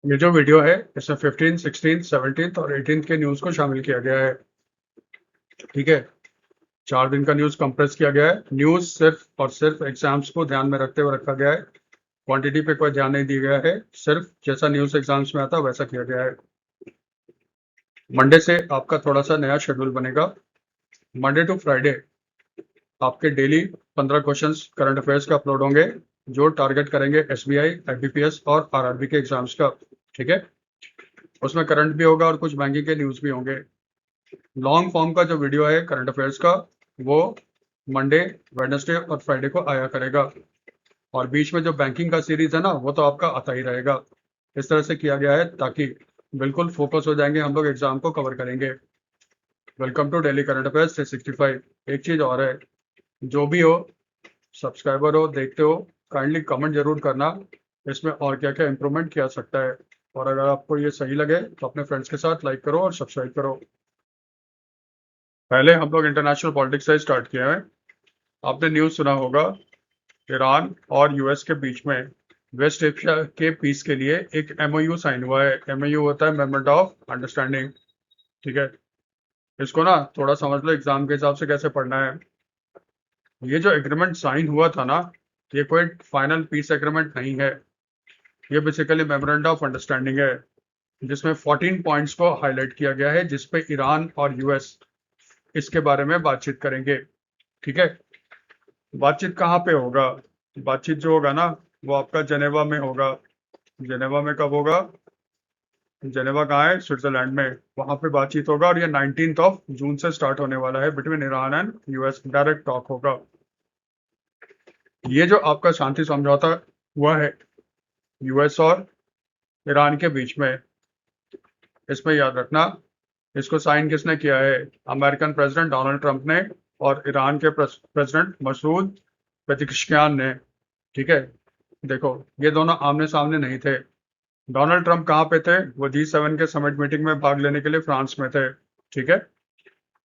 ये जो वीडियो है इसमें 15, 16, 17 और 18 के न्यूज़ को शामिल किया गया है। ठीक है, 4 दिन का न्यूज़ कंप्रेस किया गया है। न्यूज़ सिर्फ और सिर्फ एग्जाम्स को ध्यान में रखते हुए रखा गया है। क्वांटिटी पे कोई ध्यान नहीं दिया गया है, सिर्फ जैसा न्यूज़ एग्जाम्स में आता है वैसा किया गया है। मंडे से आपका थोड़ा सा नया शेड्यूल बनेगा। मंडे टू फ्राइडे आपके डेली 15 क्वेश्चंस करंट अफेयर्स का अपलोड होंगे, जो टारगेट करेंगे एसबीआई, आईबीपीएस और आरआरबी के एग्जाम्स का। ठीक है, उसमें करंट भी होगा और कुछ बैंकिंग के न्यूज़ भी होंगे। लॉन्ग फॉर्म का जो वीडियो है करंट अफेयर्स का, वो मंडे, वेडनेसडे और फ्राइडे को आया करेगा। और बीच में जो बैंकिंग का सीरीज है ना, वो तो आपका आता ही रहेगा। इस तरह से किया गया है ताकि बिल्कुल फोकस हो जाएंगे हम लोग, एग्जाम को कवर करेंगे। Welcome to daily current affairs 365। एक चीज और है, जो भी हो, सब्सक्राइबर हो, देखते हो, काइंडली कमेंट जरूर करना इसमें और क्या क्या इंप्रूवमेंट किया जा सकता है। और अगर आपको ये सही लगे तो अपने फ्रेंड्स के साथ लाइक करो और सब्सक्राइब करो। पहले हम लोग इंटरनेशनल पॉलिटिक्स से स्टार्ट किए हैं। आपने न्यूज़ सुना होगा, ईरान और यूएस के बीच में वेस्ट एशिया के पीस के लिए एक एमओयू साइन हुआ है। एमओयू होता है मेमोरेंडम ऑफ अंडरस्टैंडिंग। ठीक है, इसको ना थोड़ा समझ लो एग्जाम के हिसाब से कैसे पढ़ना है। ये जो एग्रीमेंट साइन हुआ था ना, ये कोई फाइनल पीस एग्रीमेंट नहीं है। ये बेसिकली मेमोरेंडम ऑफ अंडरस्टैंडिंग है, जिसमें 14 पॉइंट्स को हाईलाइट किया गया है, जिसपे ईरान और यूएस इसके बारे में बातचीत करेंगे। ठीक है, बातचीत कहाँ पे होगा? बातचीत जो होगा ना, वो आपका जेनेवा में होगा। जेनेवा में कब होगा? जेनेवा कहाँ है? स्विट्जरलैंड में। वहां पे बातचीत होगा और ये 19 जून से स्टार्ट होने वाला है। Between Iran and US direct talk होगा। ये जो आपका शांति समझौता हुआ है यूएस और ईरान के बीच में, इसमें याद रखना, इसको साइन किसने किया है? अमेरिकन प्रेसिडेंट डोनाल्ड ट्रंप ने और ईरान के प्रेसिडेंट मसूद पेजिशकियान ने। ठीक है, देखो, ये दोनों आमने सामने नहीं थे। डोनाल्ड ट्रंप कहाँ पे थे? वो G7 के समिट मीटिंग में भाग लेने के लिए फ्रांस में थे। ठीक है,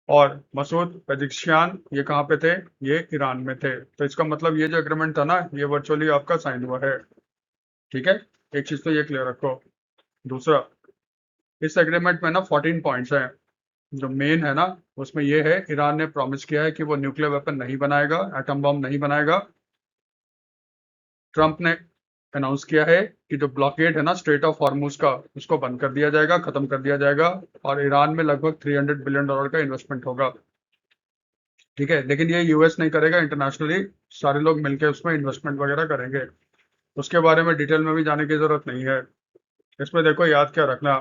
और मसूद पेजिशकियान ये कहाँ पे थे? ये ईरान में थे। तो इसका मतलब ये जो एग्रीमेंट था ना, ये वर्चुअली आपका साइन हुआ है। ठीक है, एक चीज तो ये क्लियर रखो। दूसरा, इस एग्रीमेंट में ना 14 पॉइंट्स हैं। जो मेन है ना, उसमें ये है, ईरान ने प्रॉमिस किया है कि वो न्यूक्लियर वेपन नहीं बनाएगा, एटम बम नहीं बनाएगा। ट्रंप ने अनाउंस किया है कि जो ब्लॉकेड है ना स्ट्रेट ऑफ हॉर्मुज का, उसको बंद कर दिया जाएगा, खत्म कर दिया जाएगा। और ईरान में लगभग $300 बिलियन का इन्वेस्टमेंट होगा। ठीक है, लेकिन ये यूएस नहीं करेगा, इंटरनेशनली सारे लोग मिलकर उसमें इन्वेस्टमेंट वगैरह करेंगे। उसके बारे में डिटेल में भी जाने की जरूरत नहीं है। इसमें देखो, याद क्या रखना,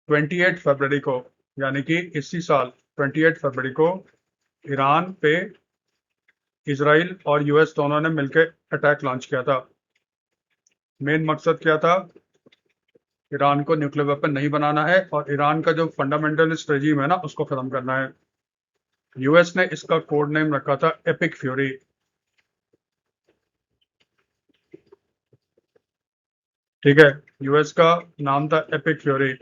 28 फरवरी को, यानी कि इसी साल 28 फरवरी को, ईरान पे इसराइल और यूएस दोनों ने मिलकर अटैक लॉन्च किया था। मेन मकसद क्या था? ईरान को न्यूक्लियर वेपन नहीं बनाना है और ईरान का जो फंडामेंटलिस्ट रजीम है ना, उसको खत्म करना है। यूएस ने इसका कोड नेम रखा था एपिक फ्यूरी। ठीक है, यूएस का नाम था एपिक फ्यूरी।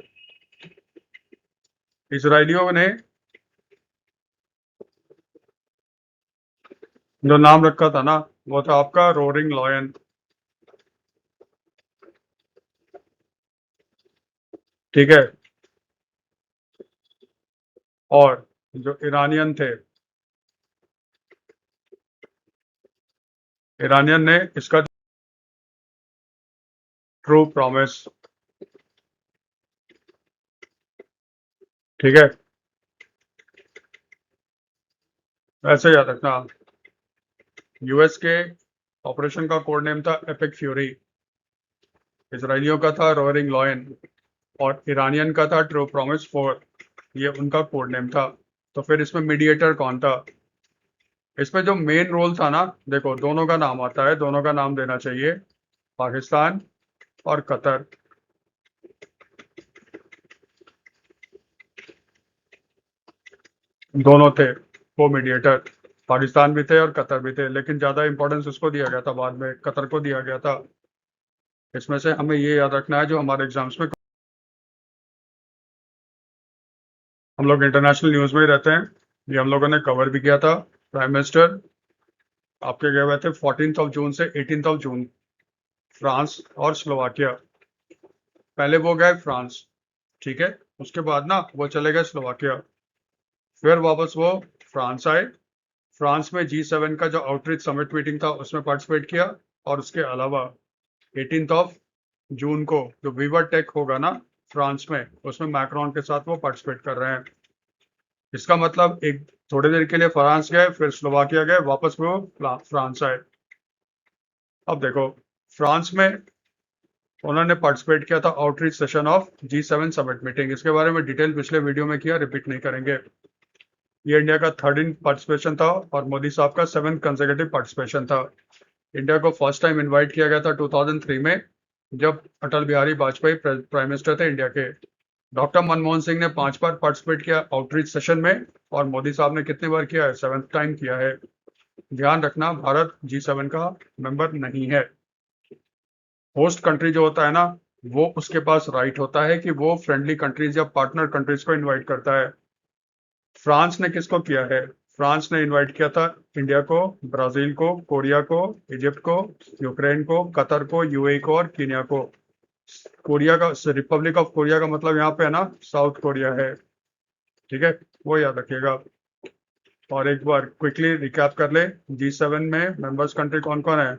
इसराइलियों ने जो नाम रखा था ना, वो था आपका रोरिंग लॉयन। ठीक है, और जो ईरानियन थे, ईरानियन ने इसका ट्रू प्रॉमिस। ठीक है, ऐसे याद रखना। यूएस के ऑपरेशन का कोड नेम था एपिक फ्यूरी, इसराइलियों का था रोरिंग लॉयन और ईरानियन का था ट्रू प्रॉमिस 4। ये उनका कोड नेम था। तो फिर इसमें मीडिएटर कौन था? इसमें जो मेन रोल था ना, देखो, दोनों का नाम आता है, दोनों का नाम देना चाहिए, पाकिस्तान और कतर। दोनों थे वो मीडिएटर, पाकिस्तान भी थे और कतर भी थे, लेकिन ज्यादा इंपॉर्टेंस उसको दिया गया था, बाद में कतर को दिया गया था। इसमें से हमें ये याद रखना है, जो हमारे एग्जाम्स में, हम लोग इंटरनेशनल न्यूज में ही रहते हैं, ये हम लोगों ने कवर भी किया था। प्राइम मिनिस्टर आपके गए हुए थे 14 जून से 18 जून, फ्रांस और स्लोवाकिया। पहले वो गए फ्रांस, ठीक है, उसके बाद ना वो चले गए स्लोवाकिया, फिर वापस वो फ्रांस आए, फ्रांस में G7 का जो आउटरीच समिट मीटिंग था उसमें पार्टिसिपेट किया, और उसके अलावा 18 ऑफ जून को जो वीवर टेक होगा ना फ्रांस में, उसमें मैक्रोन के साथ वो पार्टिसिपेट कर रहे हैं। इसका मतलब एक थोड़ी देर के लिए फ्रांस गए, फिर स्लोवाकिया गए, वापस वो फ्रांस आए। अब देखो, फ्रांस में उन्होंने पार्टिसिपेट किया था outreach session of G7 summit meeting, इसके बारे में डिटेल पिछले वीडियो में किया, रिपीट नहीं करेंगे। ये इंडिया का 13 पार्टिसिपेशन था और मोदी साहब का 7th कंसेक्यूटिव पार्टिसिपेशन था। इंडिया को फर्स्ट टाइम इनवाइट किया गया था 2003 में, जब अटल बिहारी वाजपेयी प्राइम मिनिस्टर थे इंडिया के। डॉक्टर मनमोहन सिंह ने 5 बार पार्टिसिपेट किया आउटरीच सेशन में, और मोदी साहब ने कितनी बार किया है? 7th टाइम किया है। ध्यान रखना, भारत G7 का मेंबर नहीं है। होस्ट कंट्री जो होता है ना, वो उसके पास राइट होता है कि वो फ्रेंडली कंट्रीज या पार्टनर कंट्रीज को इनवाइट करता है। फ्रांस ने किसको किया है? फ्रांस ने इनवाइट किया था इंडिया को, ब्राजील को, कोरिया को, इजिप्ट को, यूक्रेन को, कतर को, यूएई को और कीनिया को। कोरिया का, रिपब्लिक ऑफ कोरिया का मतलब यहाँ पे है ना साउथ कोरिया है, ठीक है, वो याद रखिएगा। और एक बार क्विकली रिकैप कर ले, G7 में मेंबर्स कंट्री कौन कौन है?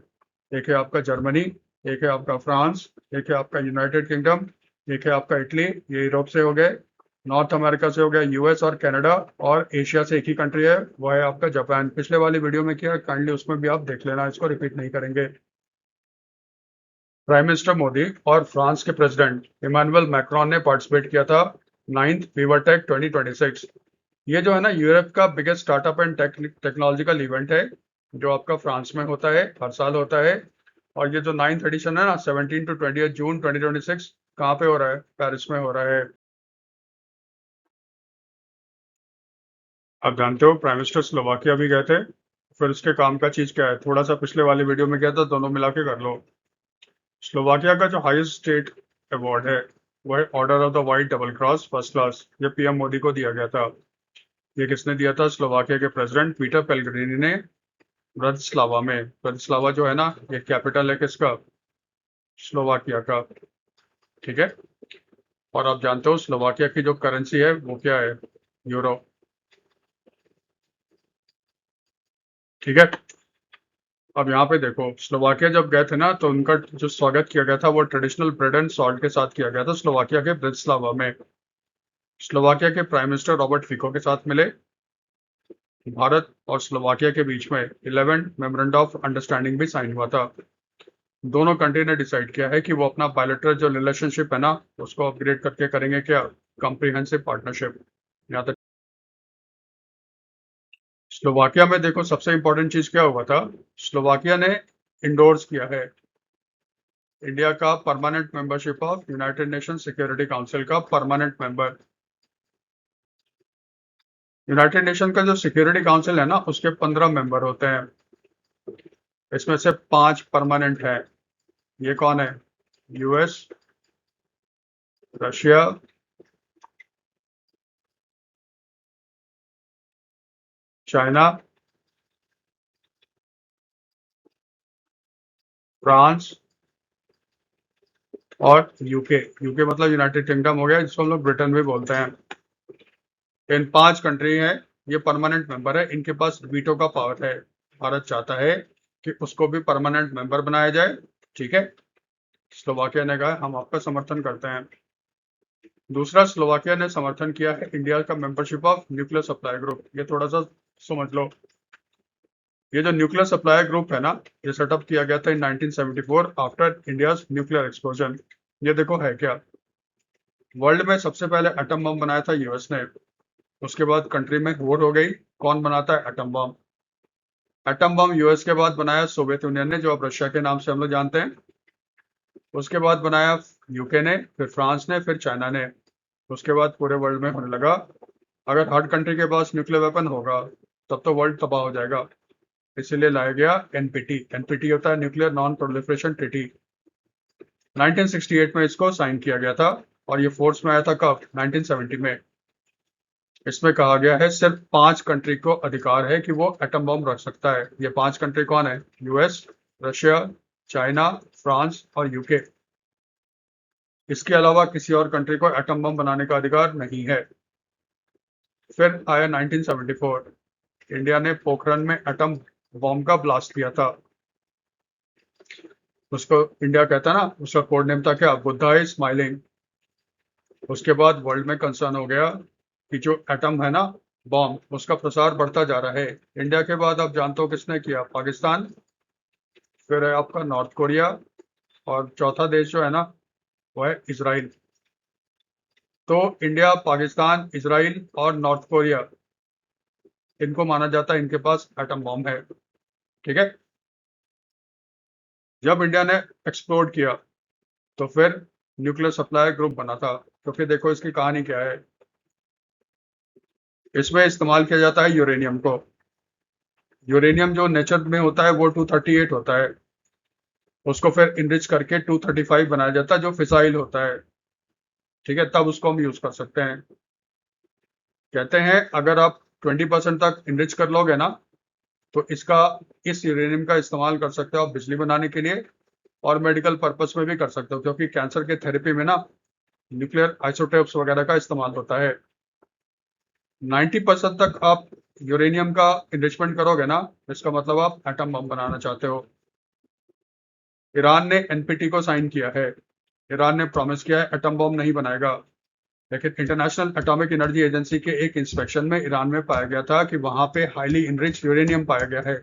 एक है आपका जर्मनी, एक है आपका फ्रांस, एक है आपका यूनाइटेड किंगडम, एक है आपका इटली, ये यूरोप से हो गए, नॉर्थ अमेरिका से हो गया यूएस और कनाडा, और एशिया से एक ही कंट्री है, वो है आपका जापान। पिछले वाली वीडियो में किया, काइंडली उसमें भी आप देख लेना, इसको रिपीट नहीं करेंगे। प्राइम मिनिस्टर मोदी और फ्रांस के प्रेसिडेंट इमानुएल मैक्रोन ने पार्टिसिपेट किया था 9th वीवर टेक 2026। ये जो है ना यूरोप का biggest startup and technological event है, जो आपका फ्रांस में होता है, हर साल होता है। और ये जो 9th एडिशन है ना, 17 to 20 जून 2026, कहाँ पे हो रहा है? पेरिस में हो रहा है। आप जानते हो प्राइम मिनिस्टर स्लोवाकिया भी गए थे, फिर उसके काम का चीज क्या है? थोड़ा सा पिछले वाली वीडियो में गया था, दोनों मिला के कर लो। स्लोवाकिया का जो हाईएस्ट स्टेट अवार्ड है वो है order of the white double cross first class, ये पीएम मोदी को दिया गया था। ये किसने दिया था? स्लोवाकिया के प्रेसिडेंट पीटर पेल्ग्रिनी ने, ब्रतिस्लावा में। ब्रतिस्लावा जो है ना, ये कैपिटल है किसका? स्लोवाकिया का, ठीक है। और आप जानते हो स्लोवाकिया की जो करेंसी है वो क्या है? यूरो, ठीक है। अब यहाँ पे देखो, स्लोवाकिया जब गए थे ना, तो उनका जो स्वागत किया गया था वो ट्रेडिशनल ब्रेड एंड सॉल्ट के साथ किया गया था स्लोवाकिया के ब्रतिस्लावा में। स्लोवाकिया के प्राइम मिनिस्टर रॉबर्ट फिको के साथ मिले। भारत और स्लोवाकिया के बीच में 11th मेमोरेंडम ऑफ अंडरस्टैंडिंग भी साइन हुआ था। दोनों कंट्री ने डिसाइड किया है कि वो अपना बायलैटरल जो रिलेशनशिप है ना, उसको अपग्रेड करके करेंगे क्या? Comprehensive partnership. यहाँ तक स्लोवाकिया में देखो, सबसे इंपॉर्टेंट चीज क्या हुआ था? स्लोवाकिया ने इंडोर्स किया है इंडिया का permanent membership of United nation security council का परमानेंट मेंबर। यूनाइटेड नेशन का जो सिक्योरिटी काउंसिल है ना, उसके 15 मेंबर होते हैं, इसमें से 5 परमानेंट है। ये कौन है? यूएस, रशिया, चाइना, फ्रांस और यूके। यूके मतलब यूनाइटेड किंगडम हो गया, जिसको हम लोग ब्रिटेन भी बोलते हैं। इन 5 कंट्री हैं, ये परमानेंट मेंबर है, इनके पास वीटो का पावर है। भारत चाहता है कि उसको भी परमानेंट मेंबर बनाया जाए, ठीक है। स्लोवाकिया ने कहा हम आपका समर्थन करते हैं। दूसरा, स्लोवाकिया ने समर्थन किया है इंडिया का membership of nuclear supply group. ये थोड़ा सा समझ लो, ये जो न्यूक्लियर सप्लाई ग्रुप है ना, ये सेटअप किया गया था इन 1974 आफ्टर इंडियाज न्यूक्लियर एक्सप्लोजन। ये देखो है क्या? वर्ल्ड में सबसे पहले एटम बम बनाया था यूएस ने, उसके बाद कंट्री में वोट हो गई कौन बनाता है atom bomb. Atom bomb US के बाद बनाया सोवियत यूनियन ने, जो अब रशिया के नाम से हम लोग जानते हैं। उसके बाद बनाया यूके ने, फिर फ्रांस ने, फिर चाइना ने। उसके बाद पूरे वर्ल्ड में होने लगा। अगर हर कंट्री के पास न्यूक्लियर वेपन होगा तब तो वर्ल्ड तबाह हो जाएगा, इसीलिए लाया गया एनपीटी। एनपीटी होता है न्यूक्लियर नॉन प्रोलिफरेशन ट्रीटी। 1968 में इसको साइन किया गया था, और ये फोर्स में आया था कब? 1970 में। इसमें कहा गया है सिर्फ 5 कंट्री को अधिकार है कि वो एटम बम रख सकता है। ये 5 कंट्री कौन है? यूएस, रशिया, चाइना, फ्रांस और यूके। इसके अलावा किसी और कंट्री को एटम बम बनाने का अधिकार नहीं है। फिर आया 1974, इंडिया ने पोखरण में एटम बॉम्ब का ब्लास्ट किया था। उसको इंडिया कहता है ना, उसका कोड नेम था क्या, बुद्धा इज स्माइलिंग। उसके बाद वर्ल्ड में कंसर्न हो गया कि जो एटम है ना बॉम्ब, उसका प्रसार बढ़ता जा रहा है। इंडिया के बाद आप जानते हो किसने किया, पाकिस्तान, फिर है आपका नॉर्थ कोरिया, और चौथा देश जो है ना वो है इसराइल। तो इंडिया, पाकिस्तान, इसराइल और नॉर्थ कोरिया, इनको माना जाता है इनके पास एटम बॉम्ब है। ठीक है। जब इंडिया ने एक्सप्लोर किया तो फिर न्यूक्लियर सप्लाई ग्रुप बना था। तो फिर देखो इसकी कहानी क्या है। इसमें इस्तेमाल किया जाता है यूरेनियम को। यूरेनियम जो नेचर में होता है वो 238 होता है। उसको फिर इनरिच करके 235 बनाया जाता है जो फिसाइल होता है। ठीक है, तब उसको हम यूज कर सकते हैं। कहते हैं अगर आप 20% तक इनरिच कर लोगे ना, तो इस यूरेनियम का इस्तेमाल कर सकते हो आप बिजली बनाने के लिए, और मेडिकल पर्पस में भी कर सकते हो, क्योंकि कैंसर के थेरेपी में ना न्यूक्लियर आइसोटोप्स वगैरह का इस्तेमाल होता है। 90% तक आप यूरेनियम का इनरिचमेंट करोगे ना, इसका मतलब आप एटम बम बनाना चाहते हो। ईरान ने एनपीटी को साइन किया है। ईरान ने प्रॉमिस किया है एटम बम नहीं बनाएगा। लेकिन इंटरनेशनल एटॉमिक एनर्जी एजेंसी के एक इंस्पेक्शन में ईरान में पाया गया था कि वहां पे हाईली इनरिच यूरेनियम पाया गया है।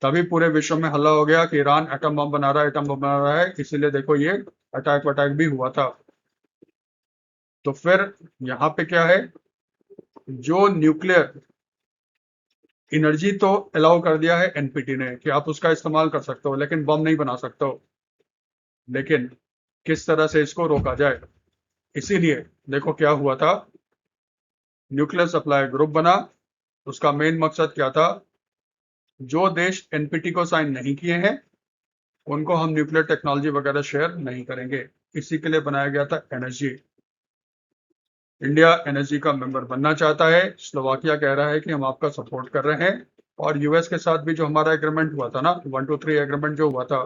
तभी पूरे विश्व में हल्ला हो गया कि ईरान एटम बम बना रहा है, एटम बम बना रहा है। इसीलिए देखो ये अटैक वटैक भी हुआ था। तो फिर यहाँ पे क्या है, जो न्यूक्लियर एनर्जी तो अलाउ कर दिया है एनपीटी ने कि आप उसका इस्तेमाल कर सकते हो, लेकिन बम नहीं बना सकते हो। लेकिन किस तरह से इसको रोका जाए, इसीलिए देखो क्या हुआ था। न्यूक्लियर सप्लाई ग्रुप बना। उसका मेन मकसद क्या था, जो देश एनपीटी को साइन नहीं किए हैं उनको हम न्यूक्लियर टेक्नोलॉजी वगैरह शेयर नहीं करेंगे। इसी के लिए बनाया गया था एनर्जी। इंडिया एनर्जी का मेंबर बनना चाहता है। स्लोवाकिया कह रहा है कि हम आपका सपोर्ट कर रहे हैं। और यूएस के साथ भी जो हमारा एग्रीमेंट हुआ था ना, 123 एग्रीमेंट जो हुआ था,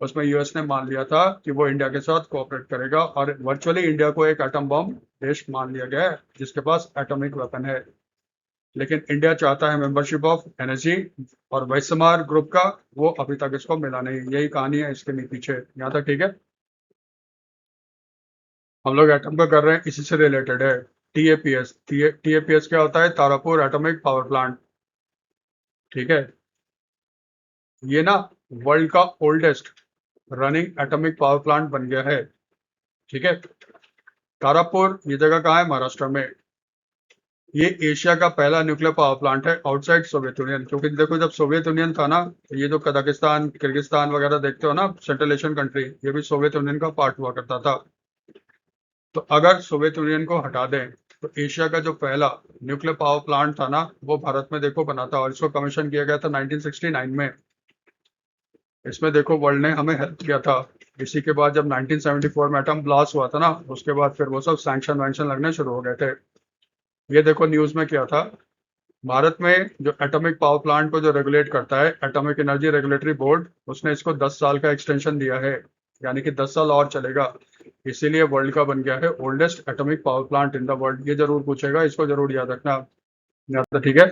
उसमें यूएस ने मान लिया था कि वो इंडिया के साथ कोऑपरेट करेगा, और वर्चुअली इंडिया को एक एटम बॉम्ब देश मान लिया गया है जिसके पास एटॉमिक वेपन है। लेकिन इंडिया चाहता है मेंबरशिप ऑफ एनर्जी, और वैश्यमार ग्रुप का वो अभी तक इसको मिला नहीं। यही कहानी है इसके पीछे। यहाँ तक ठीक है। हम लोग एटम का कर रहे हैं, इसी से रिलेटेड है। टीएपीएस। टीएपीएस क्या होता है, तारापुर एटॉमिक पावर प्लांट। ठीक है। ये ना वर्ल्ड का oldest running atomic power plant बन गया है। ठीक है। तारापुर ये जगह कहाँ है, महाराष्ट्र में। ये एशिया का पहला न्यूक्लियर पावर प्लांट है आउटसाइड सोवियत यूनियन। क्योंकि देखो जब सोवियत यूनियन था ना, तो ये जो कजाकिस्तान, किर्गिस्तान वगैरह देखते हो ना, सेंट्रल एशियन कंट्री, ये भी सोवियत यूनियन का पार्ट हुआ करता था। तो अगर सोवियत यूनियन को हटा दें तो एशिया का जो पहला न्यूक्लियर पावर प्लांट था ना, वो भारत में देखो बना था, और इसको कमीशन किया गया था 1969 में। इसमें देखो वर्ल्ड ने हमें हेल्प किया था। इसी के बाद जब 1974 में एटम ब्लास्ट हुआ था ना, उसके बाद फिर वो सब सैंक्शन वैंक्शन लगने शुरू हो गए थे। ये देखो न्यूज में क्या था। भारत में जो एटॉमिक पावर प्लांट को जो रेगुलेट करता है, एटॉमिक एनर्जी रेगुलेटरी बोर्ड, उसने इसको 10 साल का एक्सटेंशन दिया है, यानी कि 10 साल और चलेगा। इसीलिए वर्ल्ड का बन गया है oldest atomic power plant in the world. ये जरूर पूछेगा, इसको जरूर याद रखना। याद तो ठीक है।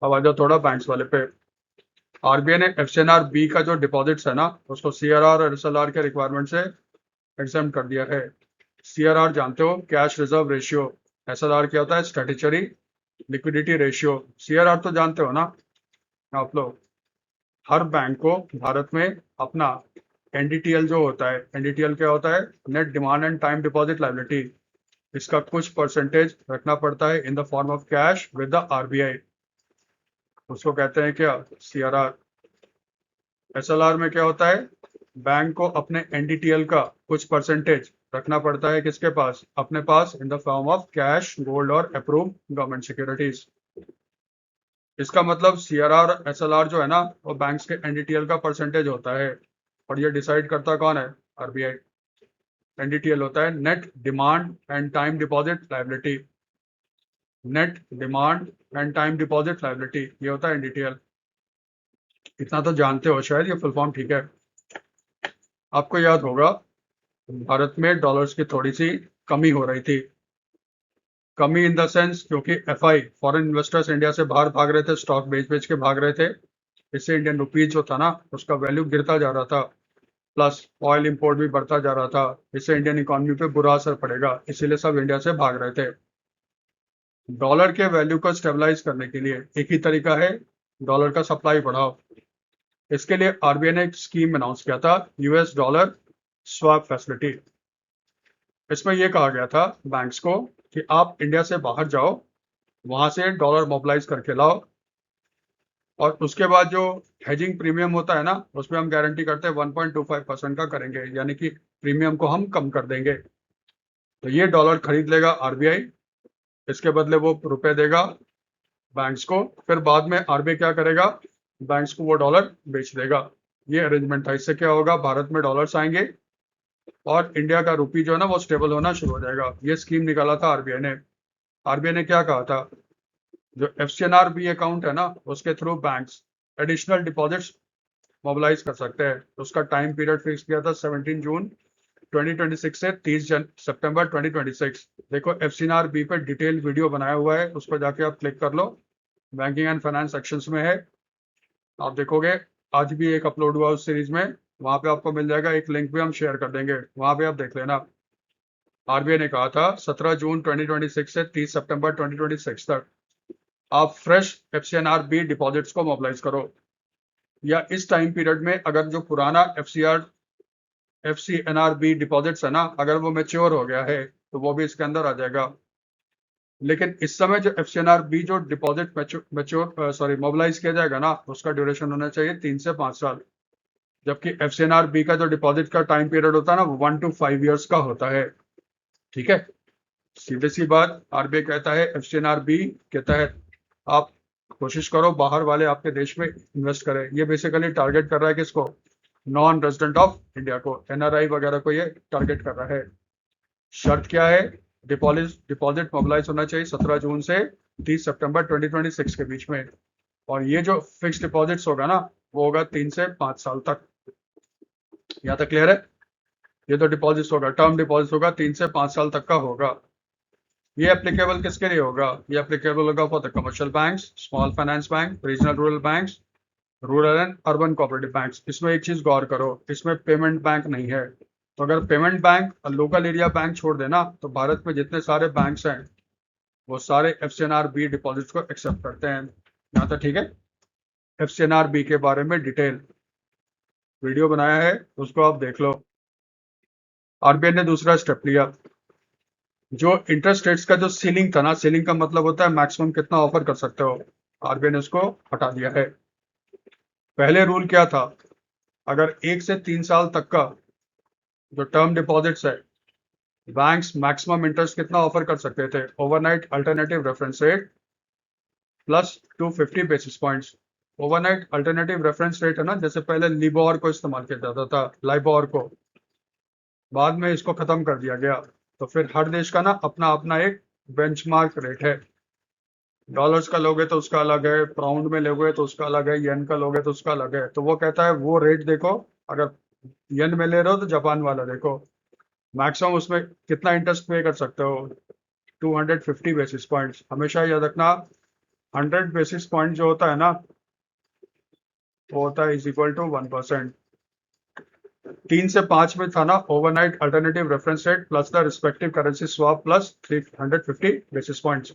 अब आ जाओ थोड़ा बैंक्स वाले पे। आरबीआई ने एफसीएनआर बी का जो डिपॉजिट्स है ना, उसको सीआरआर और एसएलआर के रिक्वायरमेंट से एग्जाम कर दिया है। सीआरआर जानते हो, कैश रिजर्व रेशियो। एसएलआर क्या होता है, स्टैट्यूटरी लिक्विडिटी रेशियो। सीआरआर तो जानते हो ना आप लोग। हर बैंक को भारत में अपना एनडीटीएल जो होता है, एनडीटीएल क्या होता है, net demand and time deposit liability, इसका कुछ परसेंटेज रखना पड़ता है इन the form of cash with the RBI. उसको कहते हैं क्या, सीआरआर। एसएलआर में क्या होता है, बैंक को अपने एनडीटीएल का कुछ परसेंटेज रखना पड़ता है किसके पास, अपने पास, in the form of cash, gold और अप्रूव गवर्नमेंट सिक्योरिटीज। इसका मतलब सीआरआर एसएलआर जो है ना, वो बैंक्स के एनडीटीएल का परसेंटेज होता है, और ये डिसाइड करता कौन है, आरबीआई। एनडीटीएल होता है net demand and time deposit liability. Net demand and time deposit liability, ये होता है एनडीटीएल। इतना तो जानते हो शायद, ये फुल फॉर्म ठीक है। आपको याद होगा भारत में डॉलर्स की थोड़ी सी कमी हो रही थी। कमी इन द सेंस क्योंकि एफआई फॉरेन इन्वेस्टर्स इंडिया से बाहर भाग रहे थे, स्टॉक बेच बेच के भाग रहे थे। इससे इंडियन रुपीज जो था ना उसका वैल्यू गिरता जा रहा था, प्लस ऑयल इंपोर्ट भी बढ़ता जा रहा था। इससे इंडियन इकोनॉमी पे बुरा असर पड़ेगा, इसीलिए सब इंडिया से भाग रहे थे। डॉलर के वैल्यू को स्टेबलाइज करने के लिए एक ही तरीका है, डॉलर का सप्लाई बढ़ाओ। इसके लिए आरबीआई ने एक स्कीम अनाउंस किया था, यूएस डॉलर स्वैप फैसिलिटी। इसमें यह कहा गया था बैंक्स को कि आप इंडिया से बाहर जाओ, वहां से डॉलर मोबिलाइज करके लाओ, और उसके बाद जो हेजिंग प्रीमियम होता है ना उसमें हम गारंटी करते हैं 1.25% का करेंगे, यानी कि प्रीमियम को हम कम कर देंगे। तो ये डॉलर खरीद लेगा आरबीआई, इसके बदले वो रुपए देगा बैंक्स को, फिर बाद में आरबीआई क्या करेगा, बैंक्स को वो डॉलर बेच देगा। ये अरेंजमेंट था। इससे क्या होगा, भारत में डॉलर्स आएंगे और इंडिया का रुपी जो है ना वो स्टेबल होना शुरू हो जाएगा। ये स्कीम निकाला था आरबीआई ने। आरबीआई ने क्या कहा था, जो एफसीएनआर-बी अकाउंट है ना उसके through banks additional deposits mobilise कर सकते हैं। उसका टाइम पीरियड फिक्स किया था 17 जून 2026 से 30 सितंबर 2026। देखो एफसीएनआर-बी पे डिटेल वीडियो बनाया हुआ है, उस पर जाके आप क्लिक कर लो, बैंकिंग एंड फाइनेंस सेक्शंस में है। आप देखोगे आज भी एक अपलोड हुआ उस सीरीज में, वहां पे आपको मिल जाएगा। एक लिंक भी हम शेयर कर देंगे, वहां पे आप देख लेना। आरबीआई ने कहा था 17 जून 2026 से 30 सितंबर 2026 तक आप फ्रेश एफसीएनआर-बी डिपॉजिट्स को मोबिलाइज करो, या इस टाइम पीरियड में अगर जो पुराना एफसीएनआर-बी डिपॉजिट्स है ना अगर वो मेच्योर हो गया है तो वो भी इसके अंदर आ जाएगा। लेकिन इस समय जो एफसीएनआर-बी जो डिपॉजिट मोबिलाइज किया जाएगा ना उसका ड्यूरेशन होना चाहिए 3 से 5 साल, जबकि एफसीएनआर-बी का जो डिपॉजिट का टाइम पीरियड होता है ना वो 1 to 5 ईयर्स का होता है। ठीक है, सीधे सी बात। आरबीआई कहता है एफसीएनआर-बी के तहत आप कोशिश करो बाहर वाले आपके देश में इन्वेस्ट करें। ये बेसिकली टारगेट कर रहा है किसको, नॉन रेजिडेंट ऑफ इंडिया को, एनआरआई वगैरह को ये टारगेट कर रहा है। शर्त क्या है, डिपॉजिट मोबिलाइज होना चाहिए 17 जून से 30 सितंबर 2026 के बीच में, और ये जो फिक्स डिपॉजिट्स होगा ना वो होगा 3 से 5 साल तक। यहाँ तक क्लियर है। ये तो डिपॉजिट्स होगा, टर्म डिपॉजिट होगा, 3 से 5 साल तक का होगा। ये एप्लीकेबल किसके लिए होगा, ये एप्लीकेबल होगा for the commercial banks, small finance bank, regional rural banks, rural and urban cooperative banks. इसमें एक चीज गौर करो, इसमें पेमेंट बैंक नहीं है। तो अगर पेमेंट बैंक और लोकल एरिया बैंक छोड़ देना तो भारत में जितने सारे बैंक्स हैं वो सारे एफसीएनआर-बी डिपॉजिट्स को एक्सेप्ट करते हैं। यहाँ तक ठीक है। एफसीएनआर-बी के बारे में डिटेल वीडियो बनाया है, उसको आप देख लो। आरबीआई ने दूसरा स्टेप लिया, जो इंटरेस्ट रेट्स का जो सीलिंग था ना, सीलिंग का मतलब होता है मैक्सिमम कितना ऑफर कर सकते हो, आरबीआई ने उसको हटा दिया है। पहले रूल क्या था, अगर 1 से 3 साल तक का जो टर्म डिपॉजिट्स है बैंक्स मैक्सिमम इंटरेस्ट कितना ऑफर कर सकते थे, overnight alternative reference rate plus 250 basis points. Overnight alternative reference rate है ना, जैसे पहले लिबोर को इस्तेमाल किया जाता था, लाइबोर को, बाद में इसको खत्म कर दिया गया। तो फिर हर देश का ना अपना अपना एक बेंचमार्क रेट है। डॉलर्स का लोगे तो उसका अलग है, पाउंड में लोगे तो उसका अलग है, येन का लोगे तो उसका अलग है। तो वो कहता है वो रेट देखो, अगर येन में ले रहे हो तो जापान वाला देखो, मैक्सिमम उसमें कितना इंटरेस्ट पे कर सकते हो, 250 बेसिस पॉइंट्स। हमेशा याद रखना 100 बेसिस पॉइंट जो होता है ना वो होता है इज इक्वल टू 1%। 3 से 5 में था ना overnight alternative reference rate plus the respective currency swap plus 350 basis points.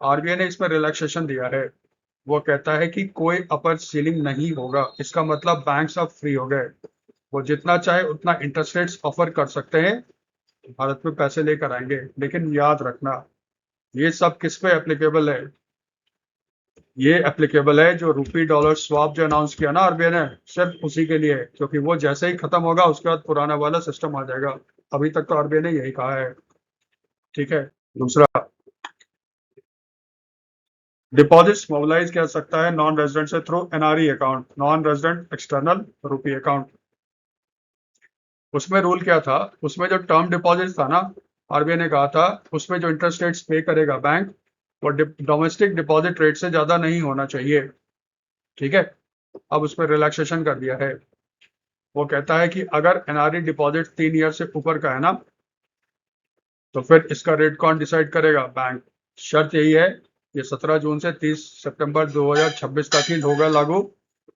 RBI ने इसमें रिलैक्सेशन दिया है, वो कहता है कि कोई अपर सीलिंग नहीं होगा। इसका मतलब बैंक्स अब फ्री हो गए, वो जितना चाहे उतना इंटरेस्ट रेट्स ऑफर कर सकते हैं, भारत में पैसे लेकर आएंगे। लेकिन याद रखना ये सब किस पे एप्लीकेबल है, ये एप्लीकेबल है जो रुपी डॉलर स्वैप जो अनाउंस किया ना आरबीआई ने, सिर्फ उसी के लिए, क्योंकि वो जैसे ही खत्म होगा उसके बाद पुराना वाला सिस्टम आ जाएगा। अभी तक तो आरबीआई ने यही कहा है। ठीक है। दूसरा, डिपॉजिट्स मोबिलाइज किया सकता है नॉन रेजिडेंट से through NRE account, non resident external rupee account. उसमें रूल क्या था, उसमें जो टर्म डिपॉजिट था ना आरबीआई ने कहा था उसमें जो इंटरेस्ट रेट्स पे करेगा बैंक वो डोमेस्टिक डिपॉजिट रेट से ज्यादा नहीं होना चाहिए। ठीक है, अब उसमें रिलैक्सेशन कर दिया है। वो कहता है कि अगर एनआरई डिपॉजिट 3 ईयर से ऊपर का है ना, तो फिर इसका रेट कौन डिसाइड करेगा? बैंक। शर्त यही है, ये 17 जून से 30 सितंबर 2026 तक ही होगा लागू,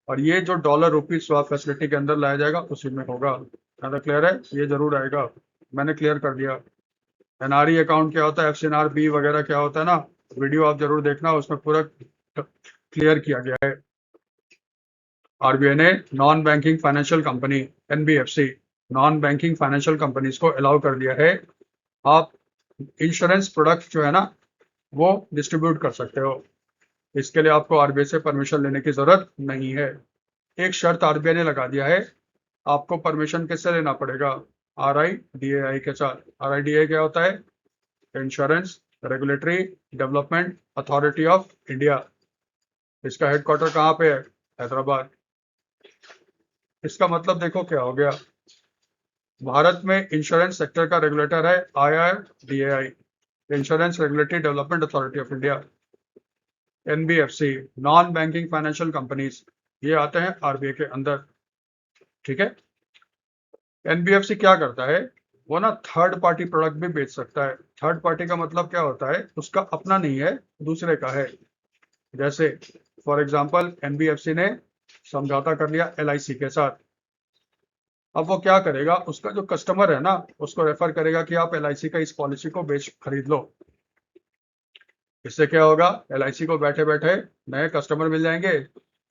और ये जो डॉलर रुपी स्वैप फैसिलिटी के अंदर लाया जाएगा उसी में होगा। ज़्यादा क्लियर है? ये जरूर आएगा, मैंने क्लियर कर दिया। एनआरई अकाउंट क्या होता है, एफसीएनआर बी वगैरह क्या होता है ना, वीडियो आप जरूर देखना, उसमें पूरा क्लियर किया गया है। आरबीआई ने non banking financial company NBFC, non banking financial companies को अलाउ कर दिया है, आप इंश्योरेंस प्रोडक्ट जो है ना वो डिस्ट्रीब्यूट कर सकते हो। इसके लिए आपको आरबीआई से परमिशन लेने की जरूरत नहीं है। एक शर्त आरबीआई ने लगा दिया है, आपको परमिशन किससे लेना पड़ेगा? आरआईडीएआई के साथ। आरआईडीएआई क्या होता है? Insurance regulatory development authority of India. इसका हेडक्वार्टर कहाँ पे है? हैदराबाद। इसका मतलब देखो क्या हो गया, भारत में इंश्योरेंस सेक्टर का रेगुलेटर है IRDAI, insurance regulatory development authority of India. NBFC, non banking financial companies, ये आते हैं आरबीआई के अंदर। ठीक है। एनबीएफसी क्या करता है, वो ना थर्ड पार्टी प्रोडक्ट भी बेच सकता है। थर्ड पार्टी का मतलब क्या होता है, उसका अपना नहीं है, दूसरे का है। जैसे फॉर एग्जांपल एनबीएफसी ने समझौता कर लिया एलआईसी के साथ, अब वो क्या करेगा, उसका जो कस्टमर है ना उसको रेफर करेगा कि आप एलआईसी का इस पॉलिसी को बेच खरीद लो। इससे क्या होगा, एलआईसी को बैठे बैठे नए कस्टमर मिल जाएंगे।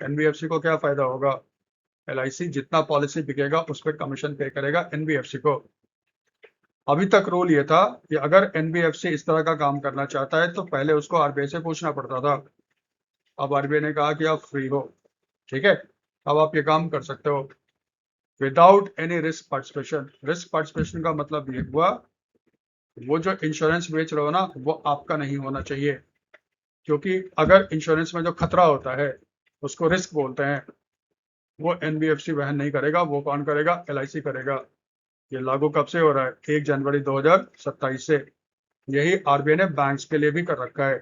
एनबीएफसी को क्या फायदा होगा, एलआईसी जितना पॉलिसी बिकेगा उस पर कमीशन पे करेगा एनबीएफसी को। अभी तक रूल ये था कि अगर एनबीएफसी इस तरह का काम करना चाहता है तो पहले उसको आरबीआई से पूछना पड़ता था। अब आरबीआई ने कहा कि आप फ्री हो, ठीक है, अब आप ये काम कर सकते हो without any risk participation. Risk participation का मतलब ये हुआ, वो जो इंश्योरेंस बेच रहे हो ना वो आपका नहीं होना चाहिए, क्योंकि अगर इंश्योरेंस में जो खतरा होता है उसको रिस्क बोलते हैं, वो एनबीएफसी वहन नहीं करेगा, वो कौन करेगा? एलआईसी करेगा। ये लागू कब से हो रहा है? 1 जनवरी 2027 से। यही आरबीआई ने बैंक्स के लिए भी कर रखा है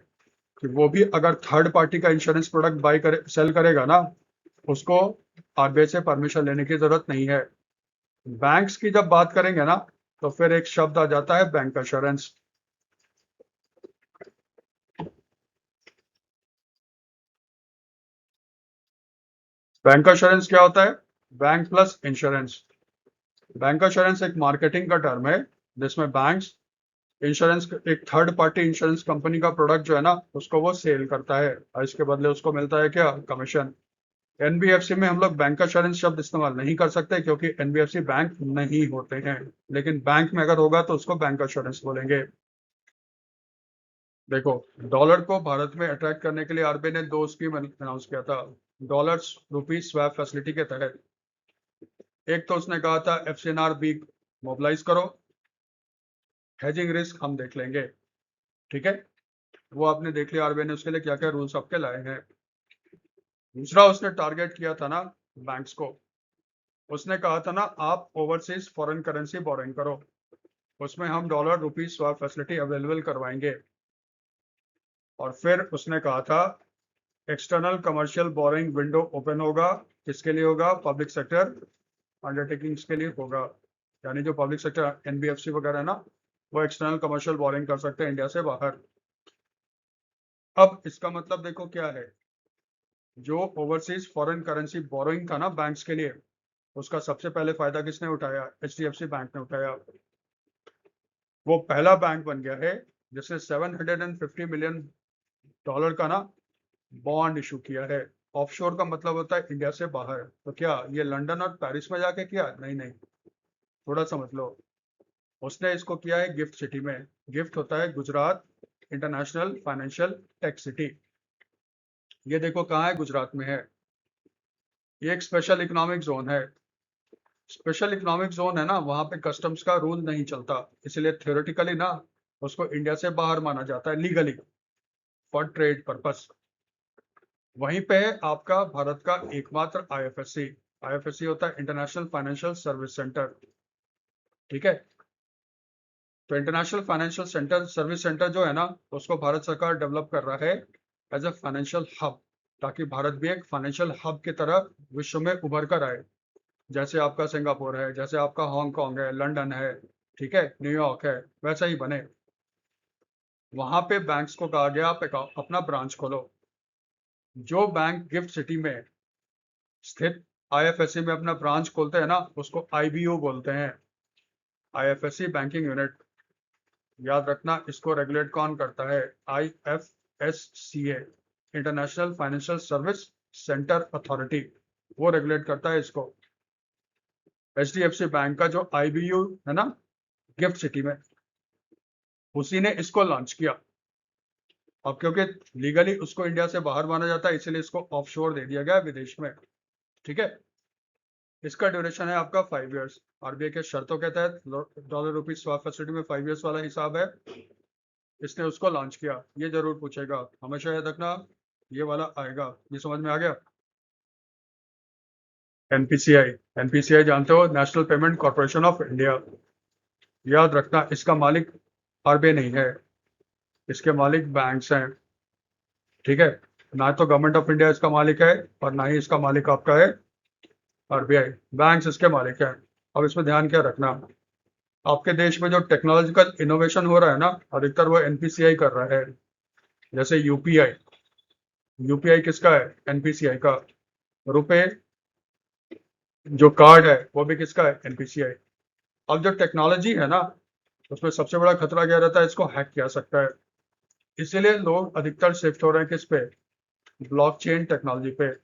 कि वो भी अगर थर्ड पार्टी का इंश्योरेंस प्रोडक्ट बाय करे, सेल करेगा ना, उसको आरबीआई से परमिशन लेने की जरूरत नहीं है। बैंक्स की जब बात करेंगे ना तो फिर एक शब्द आ जाता है बैंक इंश्योरेंस। बैंक इंश्योरेंस क्या होता है? Bank plus insurance. Bank insurance एक मार्केटिंग का टर्म है जिसमें बैंक्स इंश्योरेंस, एक थर्ड पार्टी इंश्योरेंस कंपनी का प्रोडक्ट जो है ना उसको वो सेल करता है और इसके बदले उसको मिलता है क्या? कमीशन। एनबीएफसी में हम लोग बैंक इंश्योरेंस शब्द इस्तेमाल नहीं कर सकते क्योंकि एनबीएफसी बैंक नहीं होते हैं, लेकिन बैंक में अगर होगा तो उसको बैंक इंश्योरेंस बोलेंगे। देखो, डॉलर को भारत में अट्रैक्ट करने के लिए आरबीआई ने 2 स्कीम अनाउंस किया था डॉलर रुपी स्वैप फैसिलिटी के तहत। एक तो उसने कहा था एफसीएनआर बी मोबिलाइज करो, हेजिंग रिस्क हम देख लेंगे। ठीक है, वो आपने देख लिया आरबीआई ने उसके लिए क्या क्या रूल्स आपके लाए हैं। दूसरा उसने टारगेट किया था ना बैंक्स को, उसने कहा था ना आप ओवरसीज फॉरेन करेंसी बोरिंग करो, उसमें हम dollar rupee swap facility available करवाएंगे। और फिर उसने कहा था external commercial boring window open होगा, किसके लिए होगा? पब्लिक सेक्टर अंडरटेकिंग्स के लिए होगा। यानी जो पब्लिक सेक्टर एनबीएफसी वगैरह है ना, वो एक्सटर्नल कमर्शियल बोरिंग कर सकते हैं इंडिया से बाहर। अब इसका मतलब देखो क्या है, जो ओवरसीज फॉरेन करेंसी बोरोइंग था ना बैंक्स के लिए, उसका सबसे पहले फायदा किसने उठाया? एचडीएफसी बैंक ने उठाया। वो पहला बैंक बन गया है जिसने $750 मिलियन का ना बॉन्ड इशू किया है। ऑफशोर का मतलब होता है इंडिया से बाहर, तो क्या ये लंदन और पेरिस में जाके किया? नहीं नहीं, थोड़ा समझ लो। उसने इसको किया है गिफ्ट सिटी में। गिफ्ट होता है Gujarat International Financial Tech City. ये देखो कहाँ है? गुजरात में है। ये एक स्पेशल इकोनॉमिक जोन है। स्पेशल इकोनॉमिक जोन है ना, वहां पे कस्टम्स का रूल नहीं चलता, इसलिए थ्योरेटिकली ना उसको इंडिया से बाहर माना जाता है लीगली फॉर ट्रेड पर्पस। वहीं पे है आपका भारत का एकमात्र आईएफएससी। आईएफएससी होता है इंटरनेशनल फाइनेंशियल सर्विस सेंटर। ठीक है, तो international financial centre service centre जो है ना उसको भारत सरकार डेवलप कर रहा है एज ए फाइनेंशियल हब, ताकि भारत भी एक फाइनेंशियल हब की तरह विश्व में उभर कर आए। जैसे आपका सिंगापुर है, जैसे आपका हांगकांग है, लंदन है, ठीक है, न्यूयॉर्क है, वैसा ही बने। वहां पे बैंक्स को कहा गया आप अपना ब्रांच खोलो। जो बैंक गिफ्ट सिटी में स्थित आईएफएससी में अपना ब्रांच खोलते हैं ना, उसको आईबीयू बोलते हैं, आईएफएससी बैंकिंग यूनिट। याद रखना, इसको रेगुलेट कौन करता है? IFSCA, international financial service centre authority, वो रेगुलेट करता है इसको। एचडीएफसी बैंक का जो आईबीयू है ना गिफ्ट सिटी में, उसी ने इसको लॉन्च किया। अब क्योंकि लीगली उसको इंडिया से बाहर माना जाता है, इसलिए इसको ऑफशोर दे दिया गया विदेश में, ठीक है। इसका ड्यूरेशन है आपका 5 इयर्स। आरबीआई के शर्तों के तहत डॉलर रुपीज स्वैप फैसिलिटी में 5 इयर्स वाला हिसाब है। इसने उसको लॉन्च किया। ये जरूर पूछेगा, हमेशा याद रखना, ये वाला आएगा। ये समझ में आ गया? एनपीसीआई, एनपीसीआई जानते हो, national payment corporation of India. याद रखना, इसका मालिक आरबीआई नहीं है, इसके मालिक बैंक्स हैं, ठीक है। ना तो गवर्नमेंट ऑफ इंडिया इसका मालिक है, और ना ही इसका मालिक आपका है आरबीआई, बैंक्स इसके मालिक हैं। अब इसमें ध्यान क्या रखना, आपके देश में जो टेक्नोलॉजिकल इनोवेशन हो रहा है ना, अधिकतर वो एनपीसीआई कर रहा है। जैसे यूपीआई, यूपीआई किसका है? एनपीसीआई का। रुपए जो कार्ड है वो भी किसका है? एनपीसीआई। अब जो टेक्नोलॉजी है ना, उसमें सबसे बड़ा खतरा क्या रहता है? इसको हैक किया सकता है। इसीलिए लोग अधिकतर शिफ्ट हो रहे हैं किस पे? ब्लॉकचेन टेक्नोलॉजी पे।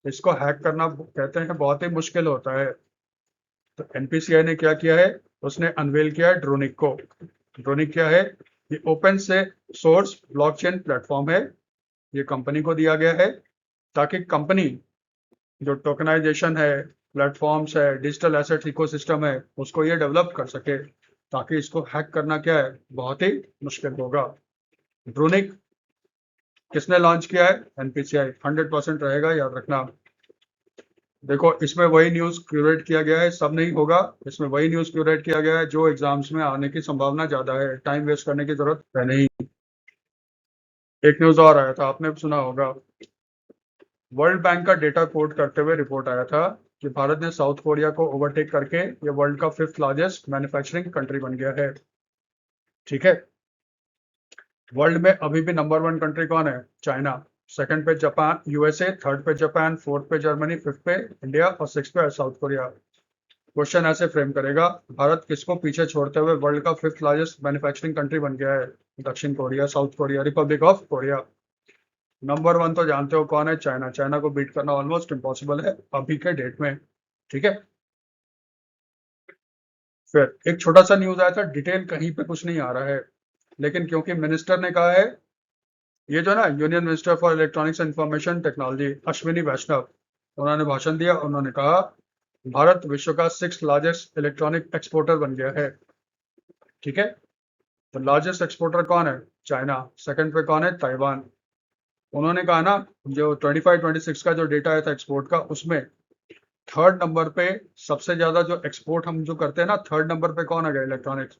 इसको हैक करना कहते हैं बहुत ही मुश्किल होता है। तो एनपीसीआई ने क्या किया है? उसने अनवेल किया है ड्रोनिक को। ड्रोनिक क्या है? ये ओपन से सोर्स ब्लॉकचेन प्लेटफॉर्म है। ये कंपनी को दिया गया है ताकि कंपनी जो टोकनाइजेशन है, प्लेटफॉर्म्स है, डिजिटल एसेट इकोसिस्टम है, उसको ये डेवलप कर सके, ताकि इसको हैक करना क्या है? बहुत ही मुश्किल होगा। ड्रोनिक किसने लॉन्च किया है? एनपीसीआई। 100% रहेगा, याद रखना। देखो, इसमें वही न्यूज क्यूरेट किया गया है, सब नहीं होगा। इसमें वही न्यूज क्यूरेट किया गया है जो एग्जाम्स में आने की संभावना ज्यादा है। टाइम वेस्ट करने की जरूरत है नहीं। एक न्यूज और आया था, आपने सुना होगा। वर्ल्ड बैंक का डेटा कोट करते हुए रिपोर्ट आया था कि भारत ने साउथ कोरिया को ओवरटेक करके ये वर्ल्ड का 5th लार्जेस्ट मैन्युफैक्चरिंग कंट्री बन गया है, ठीक है। वर्ल्ड में अभी भी नंबर 1 कंट्री कौन है? चाइना। सेकंड पे जापान, यूएसए। थर्ड पे जापान, फोर्थ पे जर्मनी, फिफ्थ पे इंडिया, और सिक्स पे साउथ कोरिया। क्वेश्चन ऐसे फ्रेम करेगा, भारत किसको पीछे छोड़ते हुए वर्ल्ड का 5th लार्जेस्ट मैन्युफैक्चरिंग कंट्री बन गया है? दक्षिण Korea, south Korea, Republic of Korea. Number 1 तो जानते हो कौन है? चाइना। चाइना को बीट करना ऑलमोस्ट इम्पॉसिबल है अभी के डेट में, ठीक है। फिर एक छोटा सा न्यूज आया था, डिटेल कहीं पे कुछ नहीं आ रहा है, लेकिन क्योंकि मिनिस्टर ने कहा है, ये जो ना union minister for electronics and information technology Ashwini Vaishnaw, उन्होंने भाषण दिया। उन्होंने कहा भारत विश्व का 6th लार्जेस्ट इलेक्ट्रॉनिक एक्सपोर्टर बन गया है, ठीक है। तो लार्जेस्ट एक्सपोर्टर कौन है? चाइना। सेकंड पे कौन है? ताइवान। उन्होंने कहा ना, जो 25-26 का जो डेटा आया था एक्सपोर्ट का, उसमें थर्ड नंबर पे सबसे ज्यादा जो एक्सपोर्ट हम जो करते हैं ना, थर्ड नंबर पे कौन आ गया? इलेक्ट्रॉनिक्स।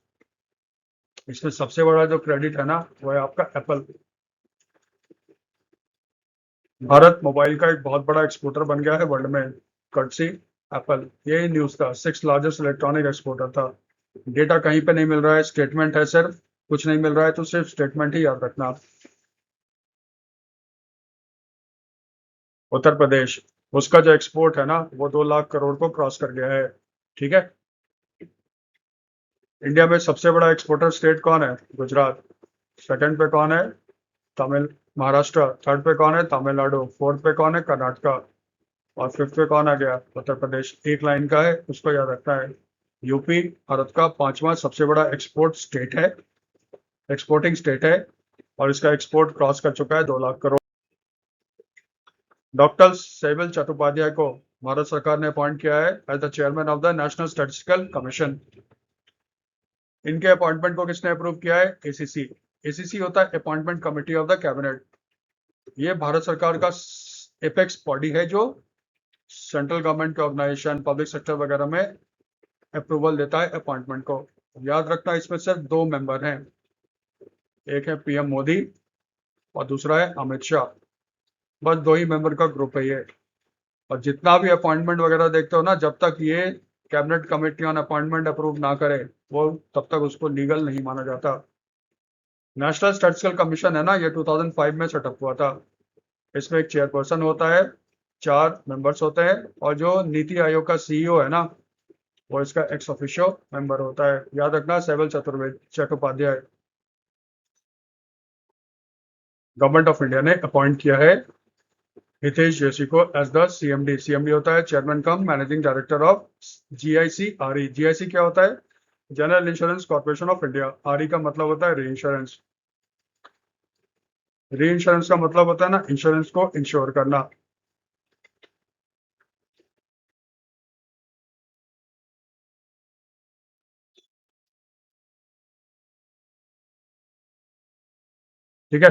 इसमें सबसे बड़ा जो क्रेडिट है ना, वो है आपका एप्पल। भारत मोबाइल का एक बहुत बड़ा एक्सपोर्टर बन गया है वर्ल्ड में, कर्टसी एप्पल। यही न्यूज था, 6th लार्जेस्ट इलेक्ट्रॉनिक एक्सपोर्टर था। डेटा कहीं पे नहीं मिल रहा है, स्टेटमेंट है सिर्फ। कुछ नहीं मिल रहा है तो सिर्फ स्टेटमेंट ही याद रखना। उत्तर प्रदेश, उसका जो एक्सपोर्ट है ना, वो 2 लाख करोड़ को क्रॉस कर गया है, ठीक है। इंडिया में सबसे बड़ा एक्सपोर्टर स्टेट कौन है? गुजरात। सेकंड पे कौन है? तमिल महाराष्ट्र। थर्ड पे कौन है? तमिलनाडु। फोर्थ पे कौन है? कर्नाटका। और फिफ्थ पे कौन आ गया? उत्तर प्रदेश। एक लाइन का है, उसको याद रखना है। यूपी भारत का 5वां सबसे बड़ा एक्सपोर्ट स्टेट है, एक्सपोर्टिंग स्टेट है, और इसका एक्सपोर्ट क्रॉस कर चुका है 2 लाख करोड़। डॉक्टर सैबिल चट्टोपाध्याय को भारत सरकार ने अपॉइंट किया है as the chairman of the National Statistical Commission. इनके अपॉइंटमेंट को किसने अप्रूव किया है? एसीसी। एसीसी होता है appointment committee of the cabinet. ये भारत सरकार का एपेक्स बॉडी है जो सेंट्रल गवर्नमेंट के ऑर्गेनाइजेशन, पब्लिक सेक्टर वगैरह में अप्रूवल देता है अपॉइंटमेंट को। याद रखना, इसमें सिर्फ 2 मेंबर हैं, एक है पीएम मोदी और दूसरा है अमित शाह। बस 2 ही मेंबर का ग्रुप है ये। और जितना भी अपॉइंटमेंट वगैरह देखते हो ना, जब तक ये cabinet committee on appointment approve ना करे वो तब तक उसको लीगल नहीं माना जाता। नेशनल स्टैटिस्टिकल कमीशन है ना, ये 2005 में सेटअप हुआ था। इसमें एक चेयरपर्सन होता है, 4 मेंबर्स होते हैं, और जो नीति आयोग का सीईओ है ना, वो इसका एक्स ऑफिशियो मेंबर होता है। याद रखना, सेवल चट्टोपाध्याय। गवर्नमेंट ऑफ इंडिया ने अपॉइंट किया है हितेश जोशी को एज द सीएमडी। सीएमडी होता है chairman cum managing director of GIC. GIC क्या होता है? General insurance corporation of India. RE का मतलब होता है री इंश्योरेंस। री इंश्योरेंस का मतलब होता है ना, इंश्योरेंस को इंश्योर करना। ठीक है,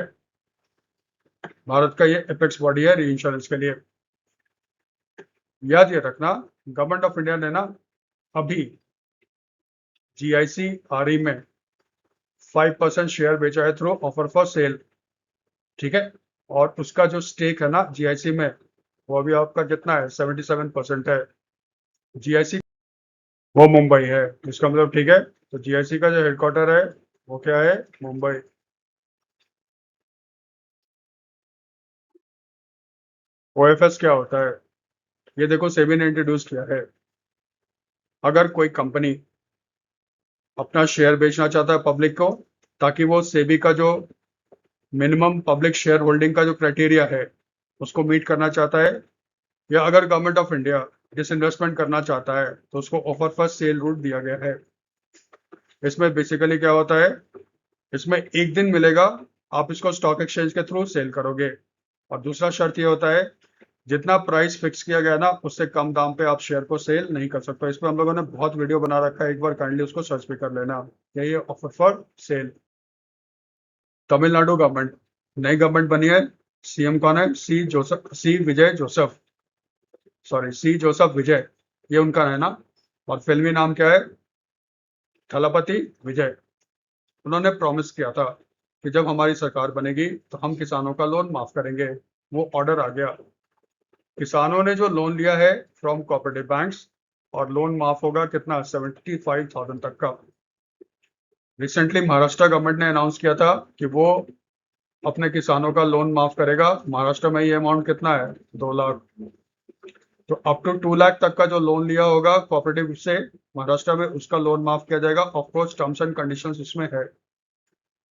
भारत का ये एपेक्स बॉडी है री इंश्योरेंस के लिए। याद ये रखना, गवर्नमेंट ऑफ इंडिया ने ना अभी जीआईसी आरई में 5% शेयर बेचा है थ्रू ऑफर फॉर सेल। ठीक है, और उसका जो स्टेक है ना जीआईसी में, वो अभी आपका कितना है? 77% है। जीआईसी वो मुंबई है, इसका मतलब। ठीक है, तो जीआईसी का जो हेडक्वार्टर है वो क्या है? मुंबई। ओएफएस क्या होता है? ये देखो, सेबी ने इंट्रोड्यूस किया है। अगर कोई कंपनी अपना शेयर बेचना चाहता है पब्लिक को, ताकि वो सेबी का जो मिनिमम पब्लिक शेयर होल्डिंग का जो क्राइटेरिया है उसको मीट करना चाहता है, या अगर गवर्नमेंट ऑफ इंडिया डिसइन्वेस्टमेंट करना चाहता है, तो उसको ऑफर फर्स्ट सेल रूट दिया गया है। इसमें बेसिकली क्या होता है, इसमें एक दिन मिलेगा, आप इसको स्टॉक एक्सचेंज के थ्रू सेल करोगे। और दूसरा शर्त ये होता है, जितना प्राइस फिक्स किया गया ना, उससे कम दाम पे आप शेयर को सेल नहीं कर सकते। इस पर हम लोगों ने बहुत वीडियो बना रखा है, एक बार काइंडली उसको सर्च भी कर लेना। यही है offer for sale. Tamil Nadu government, नई गवर्नमेंट बनी है। सीएम कौन है? सी विजय जोसेफ। सॉरी, सी जोसेफ विजय, ये उनका है ना। और फिल्मी नाम क्या है? थलपति विजय। उन्होंने प्रॉमिस किया था कि जब हमारी सरकार बनेगी तो हम किसानों का लोन माफ करेंगे। वो ऑर्डर आ गया। किसानों ने जो लोन लिया है फ्रॉम कोऑपरेटिव बैंक्स, और लोन माफ होगा कितना? 75,000 तक का। रिसेंटली महाराष्ट्र गवर्नमेंट ने अनाउंस किया था कि वो अपने किसानों का लोन माफ करेगा। महाराष्ट्र में ये अमाउंट कितना है? 2 लाख। तो अप टू 2 लाख तक का जो लोन लिया होगा कोऑपरेटिव से महाराष्ट्र में, उसका लोन माफ किया जाएगा। ऑफकोर्स टर्म्स एंड कंडीशंस इसमें है।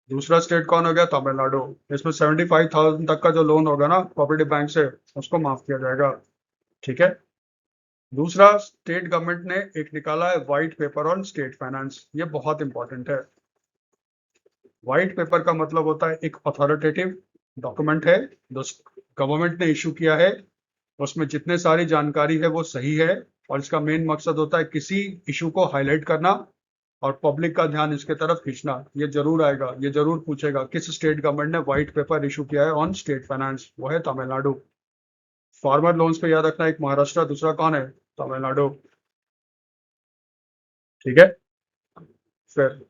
दूसरा स्टेट कौन हो गया? तमिलनाडु। इसमें 75,000 तक का जो लोन होगा ना कोऑपरेटिव बैंक से, उसको माफ किया जाएगा। ठीक है। दूसरा, स्टेट गवर्नमेंट ने एक निकाला है white paper on state finance. ये बहुत इंपॉर्टेंट है। व्हाइट पेपर का मतलब होता है एक अथॉरिटेटिव डॉक्यूमेंट है जो गवर्नमेंट ने इशू किया है। उसमें जितने सारी जानकारी है वो सही है, और इसका मेन मकसद होता है किसी इशू को हाईलाइट करना और पब्लिक का ध्यान इसके तरफ खींचना। ये जरूर आएगा, ये जरूर पूछेगा किस स्टेट गवर्नमेंट ने व्हाइट पेपर इशू किया है ऑन स्टेट फाइनेंस। वो है तमिलनाडु। फार्मर लोन्स पे याद रखना, एक महाराष्ट्र, दूसरा कौन है? तमिलनाडु। ठीक है। फिर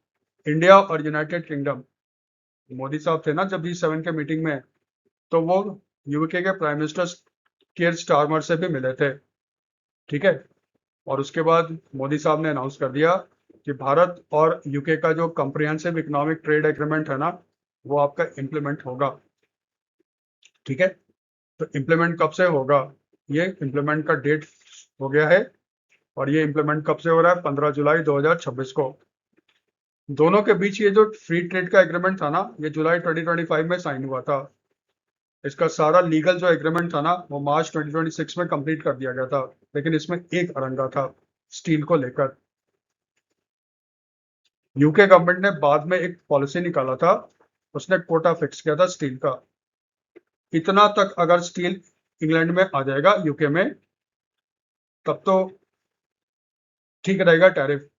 इंडिया और यूनाइटेड किंगडम, मोदी साहब थे ना जब G7 के मीटिंग में, तो वो यूके के प्राइम मिनिस्टर केयर स्टारमर से भी मिले थे। ठीक है। और उसके बाद मोदी साहब ने अनाउंस कर दिया कि भारत और यूके का जो कंप्रिहेंसिव इकोनॉमिक ट्रेड एग्रीमेंट है ना, वो आपका इम्प्लीमेंट होगा। ठीक है। तो इम्प्लीमेंट कब से होगा? ये इम्प्लीमेंट का डेट हो गया है, और ये इम्प्लीमेंट कब से हो रहा है? 15 जुलाई 2026 को। दोनों के बीच ये जो फ्री ट्रेड का एग्रीमेंट था ना, ये जुलाई 2025 में साइन हुआ था। इसका सारा लीगल जो एग्रीमेंट था ना, वो मार्च 2026 में कंप्लीट कर दिया गया था। लेकिन इसमें एक अड़ंगा था, स्टील को लेकर। यूके गवर्नमेंट ने बाद में एक पॉलिसी निकाला था, उसने कोटा फिक्स किया था स्टील का। इतना तक अगर स्टील इंग्लैंड में आ जाएगा, यूके में, तब तो ठीक रहेगा टैरिफ।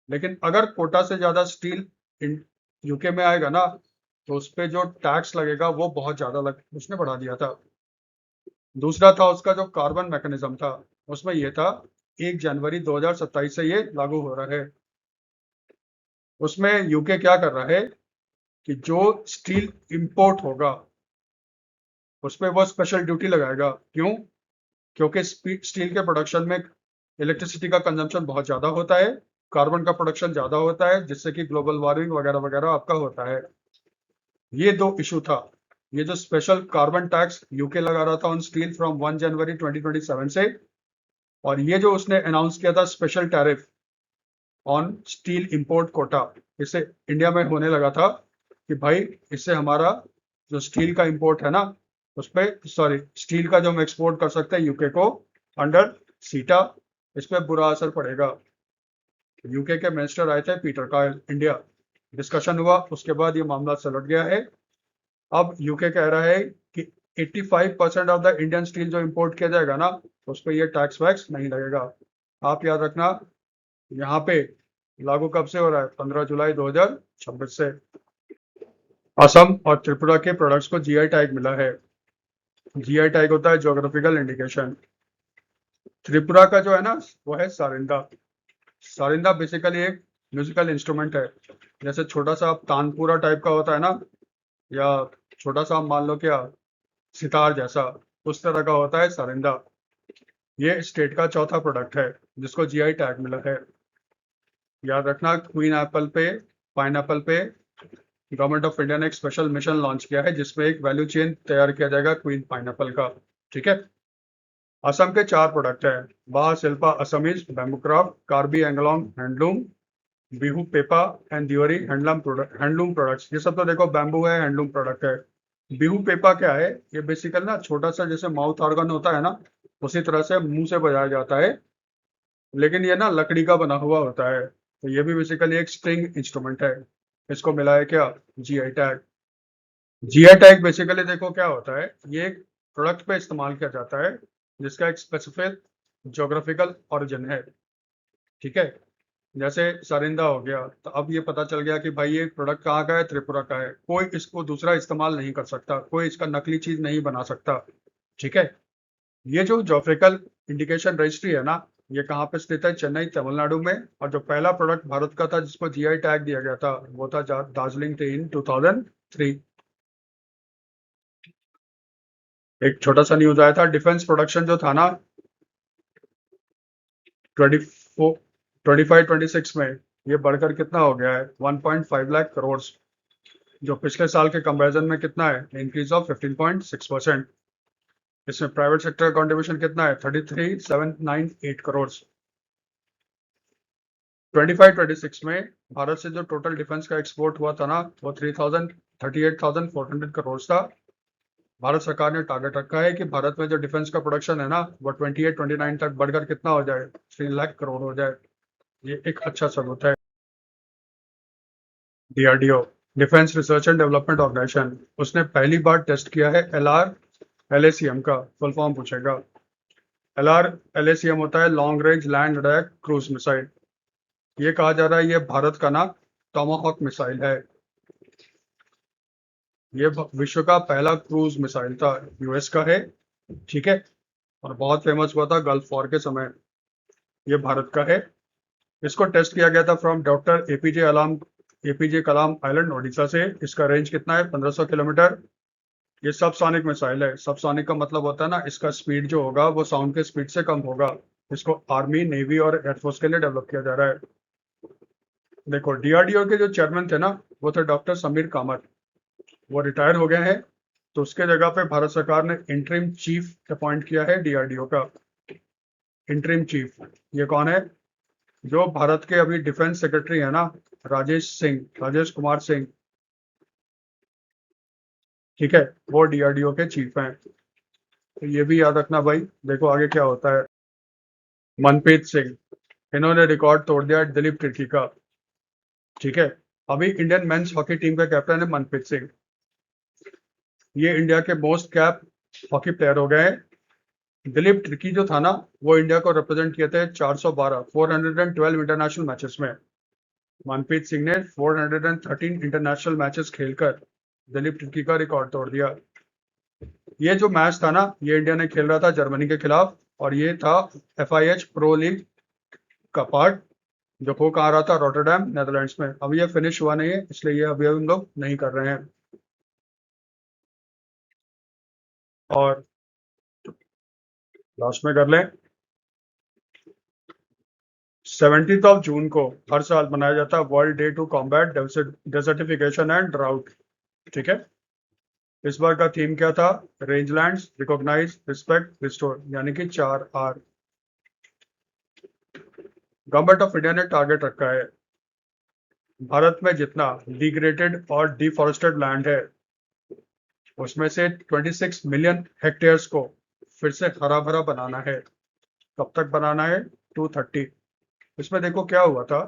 लेकिन अगर कोटा से ज्यादा स्टील यूके में आएगा ना, तो उस पर जो टैक्स लगेगा वो बहुत ज्यादा उसने बढ़ा दिया था। दूसरा था उसका जो कार्बन मैकेनिज्म था, उसमें ये था 1 जनवरी 2027 से ये लागू हो रहा है। उसमें यूके क्या कर रहा है कि जो स्टील इंपोर्ट होगा उस पर वो स्पेशल ड्यूटी लगाएगा। क्यों? क्योंकि स्टील के प्रोडक्शन में इलेक्ट्रिसिटी का कंजम्पशन बहुत ज़्यादा होता है, कार्बन का प्रोडक्शन ज़्यादा होता है, जिससे कि ग्लोबल वार्मिंग वगैरह वगैरह आपका होता है। ये दो इशू था। ये जो स्पेशल कार्बन टैक्स यूके लगा रहा था ऑन स्टील फ्रॉम 1 जनवरी 2027 से, और ये जो उसने अनाउंस किया था special tariff on steel import Kota, इससे इंडिया में होने लगा था कि भाई इससे हमारा जो स्टील का इंपोर्ट है ना, उस पर सॉरी स्टील का जो हम एक्सपोर्ट कर सकते हैं यूके को अंडर सीटा, इस पर बुरा असर पड़ेगा। यूके के मिनिस्टर आए थे पीटर कायल इंडिया, डिस्कशन हुआ, उसके बाद ये मामला सुलझ गया है। अब यूके कह रहा है कि 85% ऑफ द इंडियन स्टील जो इंपोर्ट किया जाएगा ना, उस पर ये टैक्स वैक्स नहीं लगेगा। आप याद रखना, यहाँ पे लागू कब से हो रहा है? 15 जुलाई 2026 से। असम और त्रिपुरा के प्रोडक्ट्स को जीआई टैग मिला है। जीआई टैग होता है ज्योग्राफिकल इंडिकेशन। त्रिपुरा का जो है ना, वो है सारिंदा। सारिंदा बेसिकली एक म्यूजिकल इंस्ट्रूमेंट है, जैसे छोटा सा तानपुरा टाइप का होता है ना, या छोटा सा मान लो क्या सितार जैसा, उस तरह का होता है सारिंदा। ये स्टेट का चौथा प्रोडक्ट है जिसको जीआई टैग मिला है। याद रखना, क्वीन एप्पल पे, पाइनएप्पल पे गवर्नमेंट ऑफ इंडिया ने एक स्पेशल मिशन लॉन्च किया है जिसमें एक वैल्यू चेन तैयार किया जाएगा क्वीन पाइनएप्पल का। ठीक है। असम के 4 प्रोडक्ट है: Bah Shilpa Assamese bamboo craft, Karbi Anglong handloom, Bihu Pepa and Deori handloom products. ये सब तो देखो बैम्बू है, हैंडलूम प्रोडक्ट है। बिहू पेपा क्या है? ये बेसिकली ना छोटा सा जैसे माउथ ऑर्गन होता है ना, उसी तरह से मुंह से बजाया जाता है, लेकिन ये ना लकड़ी का बना हुआ होता है, तो ये भी बेसिकली एक स्ट्रिंग इंस्ट्रूमेंट है। इसको मिला है क्या? GI tag. GI tag basically देखो क्या होता है, ये एक प्रोडक्ट पे इस्तेमाल किया जाता है जिसका एक स्पेसिफिक ज्योग्राफिकल ओरिजिन है। ठीक है। जैसे सरिंदा हो गया, तो अब ये पता चल गया कि भाई ये प्रोडक्ट कहाँ का है, त्रिपुरा का है, कोई इसको दूसरा इस्तेमाल नहीं कर सकता, कोई इसका नकली चीज नहीं बना सकता। ठीक है। ये जो ज्योग्राफिकल इंडिकेशन रजिस्ट्री है ना, ये कहाँ पे स्थित है? चेन्नई तमिलनाडु में। और जो पहला प्रोडक्ट भारत का था जिसको जीआई टैग दिया गया था, वो था दार्जिलिंग टी इन 2003। एक छोटा सा न्यूज आया था, डिफेंस प्रोडक्शन जो था ना 25-26 में, ये बढ़कर कितना हो गया है? 1.5 लाख करोड़, जो पिछले साल के कंपैरिजन में कितना है? Increase of 15.6%। इसमें प्राइवेट सेक्टर का कंट्रीब्यूशन कितना है? 33,798 करोड़। 25-26 में भारत से जो टोटल डिफेंस का एक्सपोर्ट हुआ था ना, वो 38,400 करोड़ था। भारत सरकार ने टारगेट रखा है कि भारत में जो डिफेंस का प्रोडक्शन है ना, वो 28-29 तक बढ़कर कितना हो जाए? 3 लाख करोड़ हो जाए। ये एक अच्छा सबूत है। DRDO, Defence Research and Development Organisation, उसने पहली बार टेस्ट किया है LRLACM का फुल फॉर्म पूछेगा। LRLACM होता है long range land attack cruise missile. ये कहा जा रहा है ये भारत का ना टोमाहॉक मिसाइल है। ये विश्व का पहला क्रूज मिसाइल था, यूएस का है। ठीक है। और बहुत फेमस हुआ था गल्फ वॉर के समय। ये भारत का है। इसको टेस्ट किया गया था from doctor APJ Kalam island Odisha से। इसका रेंज कितना है? 1500 किलोमीटर। ये सबसोनिक मिसाइल है। सबसोनिक का मतलब होता है ना, इसका स्पीड जो होगा वो साउंड के स्पीड से कम होगा। इसको आर्मी, नेवी और एयरफोर्स के लिए डेवलप किया जा रहा है। देखो, डीआरडीओ के जो चेयरमैन थे ना, वो थे डॉक्टर समीर कामत। वो रिटायर हो गए हैं, तो उसके जगह पे भारत सरकार ने इंटरिम चीफ अपॉइंट किया है डीआरडीओ का। इंटरिम चीफ ये कौन है? जो भारत के अभी डिफेंस सेक्रेटरी है ना, राजेश कुमार सिंह। ठीक है। वो डीआरडीओ के चीफ हैं। तो ये भी याद रखना भाई। देखो आगे क्या होता है। मनप्रीत सिंह, इन्होंने रिकॉर्ड तोड़ दिया दिलीप तिर्की का। ठीक है। अभी इंडियन मेंस हॉकी टीम का कैप्टन है मनप्रीत सिंह। ये इंडिया के मोस्ट कैप हॉकी प्लेयर हो गए हैं। दिलीप तिर्की जो था ना, वो इंडिया को रिप्रेजेंट किए थे 412 इंटरनेशनल मैचेस में। मनप्रीत सिंह ने 413 इंटरनेशनल मैचेस खेलकर दिलीप तिर्की का रिकॉर्ड तोड़ दिया। ये जो मैच था ना, ये इंडिया ने खेल रहा था जर्मनी के खिलाफ, और ये था FIH प्रो लीग का पार्ट, जो हो कहाँ रहा था? रॉटरडैम नेदरलैंड्स में। अभी ये फिनिश हुआ नहीं है, इसलिए ये अभी हम लोग नहीं कर रहे हैं। और लास्ट में कर लें। 17 जून को हर साल मनाया जाता है World Day to Combat Desertification and Drought. ठीक है, इस बार का थीम क्या था? रेंजलैंड्स, रिकॉग्नाइज, रिस्पेक्ट, रिस्टोर, यानी कि 4R। गवर्नमेंट ऑफ इंडिया ने टारगेट रखा है भारत में जितना डिग्रेडेड और डिफॉरेस्टेड लैंड है उसमें से 26 मिलियन हेक्टेयर्स को फिर से हरा भरा बनाना है। कब तक बनाना है? 2030। इसमें देखो क्या हुआ था,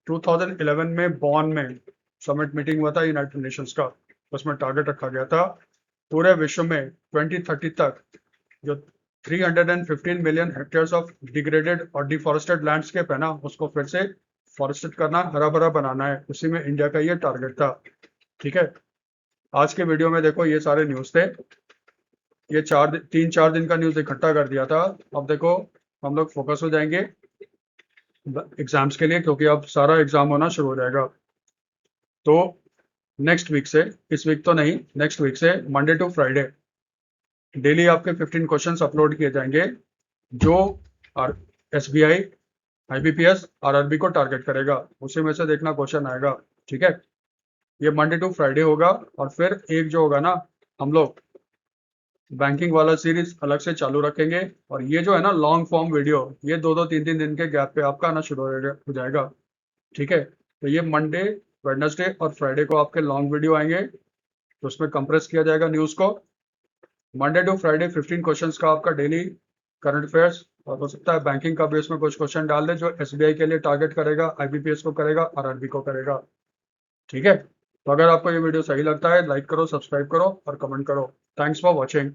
2011 में बॉन में समिट मीटिंग हुआ था यूनाइटेड नेशंस का। उसमें टारगेट रखा गया था पूरे विश्व में 2030 तक जो 315 मिलियन हेक्टेयर्स ऑफ डिग्रेडेड और डिफॉरेस्टेड लैंडस्केप है ना, उसको फिर से फॉरेस्टेड करना, हरा भरा बनाना है। उसी में इंडिया का ये टारगेट था। ठीक है, आज के वीडियो में देखो ये सारे न्यूज थे। ये 3-4 दिन का न्यूज इकट्ठा कर दिया था। अब देखो हम लोग फोकस हो जाएंगे एग्जाम्स के लिए, क्योंकि अब सारा एग्जाम होना शुरू हो जाएगा। तो नेक्स्ट वीक से, इस वीक तो नहीं, नेक्स्ट वीक से मंडे टू फ्राइडे डेली आपके 15 क्वेश्चंस अपलोड किए जाएंगे जो SBI, IBPS, RRB को टारगेट करेगा। उसी में से देखना क्वेश्चन आएगा। ठीक है, ये मंडे टू फ्राइडे होगा। और फिर एक जो होगा ना, हम लोग बैंकिंग वाला सीरीज अलग से चालू रखेंगे। और ये जो है ना लॉन्ग फॉर्म वीडियो, ये 2-2, 3-3 दिन के गैप पे आपका आना शुरू हो जाएगा। ठीक है, तो ये मंडे, वेडनेसडे और फ्राइडे को आपके लॉन्ग वीडियो आएंगे, तो उसमें कंप्रेस किया जाएगा न्यूज को। मंडे टू फ्राइडे 15 क्वेश्चंस का आपका डेली करंट अफेयर्स, और हो सकता है बैंकिंग का भी उसमें कुछ क्वेश्चन डाल दे जो SBI के लिए टारगेट करेगा, IBPS को करेगा, RRB को करेगा। ठीक है, तो अगर आपको ये वीडियो सही लगता है लाइक करो, सब्सक्राइब करो और कमेंट करो। Thanks for watching.